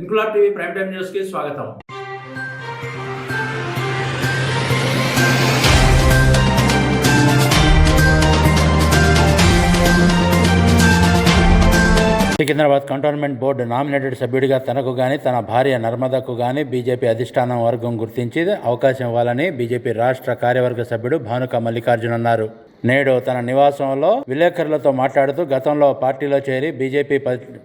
Inquilab TV prime time news కి స్వాగతం. Secunderabad cantonment board nominated సభ్యుడిగా తనకు గాని తన భార్య నర్మదకు గాని బీజేపీ అధిష్టానం వర్గం గుర్తించి అవకాశం ఇవ్వాలని బీజేపీ రాష్ట్ర కార్యవర్గ సభ్యుడు భానుక మల్లికార్జున్ అన్నారు. నేడు తన నివాసంలో విలేకరులతో మాట్లాడుతూ గతంలో పార్టీలో చేరి బీజేపీ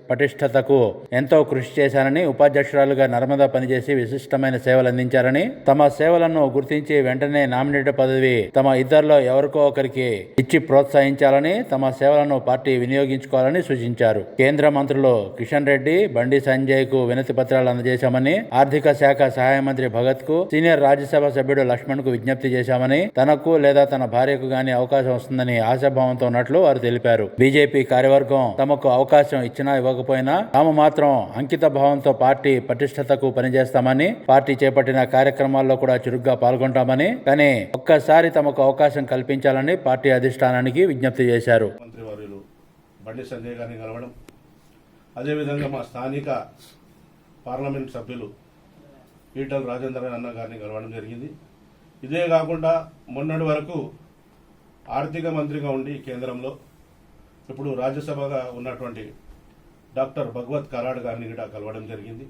పటిష్టతకు ఎంతో కృషి చేశారని, ఉపాధ్యక్షురాలుగా నర్మదా పనిచేసి విశిష్టమైన సేవలు అందించారని, తమ సేవలను గుర్తించి వెంటనే నామినేటెడ్ పదవి తమ ఇద్దరిలో ఎవరికో ఒకరికి ఇచ్చి ప్రోత్సహించాలని, తమ సేవలను పార్టీ వినియోగించుకోవాలని సూచించారు. కేంద్ర మంత్రులు కిషన్ రెడ్డి, బండి సంజయ్ కు వినతి పత్రాలు అందజేశామని, ఆర్థిక శాఖ సహాయ మంత్రి భగత్ కు, సీనియర్ రాజ్యసభ సభ్యుడు లక్ష్మణ్ కు విజ్ఞప్తి చేశామని, తనకు లేదా తన భార్యకు గాని అవకాశం వస్తుందని ఆశాభావంతో ఉన్నట్లు వారు తెలిపారు. బీజేపీ కార్యవర్గం తమకు అవకాశం ఇచ్చినా ఇవ్వకపోయినా తాము మాత్రం అంకిత భావంతో పార్టీ పటిష్టతకు పనిచేస్తామని, పార్టీ చేపట్టిన కార్యక్రమాల్లో కూడా చురుగ్గా పాల్గొంటామని, కానీ ఒక్కసారి తమకు అవకాశం కల్పించాలని పార్టీ అధిష్టానానికి విజ్ఞప్తి చేశారు. మంత్రివర్యులు బండి సంజయ్ గారిని కలవడం, అదేవిధంగా మా స్థానిక పార్లమెంట్ సభ్యులు ఈటల రాజేందర్ అన్న గారిని కలవడం జరిగింది. ఇదే కాకుండా మొన్నటి వరకు ఆర్థిక మంత్రిగా ఉండి కేంద్రంలో ఇప్పుడు రాజ్యసభగా ఉన్నటువంటి డాక్టర్ భగవత్ కరాడ్ గారిని కూడా కలవడం జరిగింది.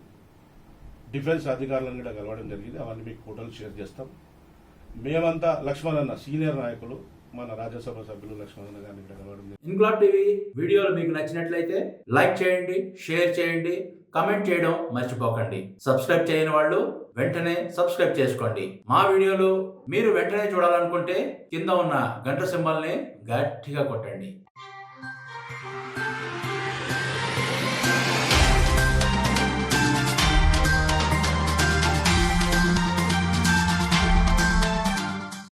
డిఫెన్స్ అధికారులను కూడా కలవడం జరిగింది. అవన్నీ మీకు ఫోటోలు షేర్ చేస్తాం. మేమంతా లక్ష్మణ్ సీనియర్ నాయకులు, మన రాజ్యసభ సభ్యులు లక్ష్మణ్ గారిని కూడా కలవడం జరిగింది. ఇంక్లాబ్ టీవీ వీడియోలు మీకు నచ్చినట్లయితే లైక్ చేయండి, షేర్ చేయండి, కమెంట్ చేయడం మర్చిపోకండి. సబ్స్క్రైబ్ చేయని వాళ్ళు వెంటనే సబ్స్క్రైబ్ చేసుకోండి. మా వీడియోలు మీరు వెంటనే చూడాలనుకుంటే కింద ఉన్న గంట సింబల్ని గట్టిగా కొట్టండి.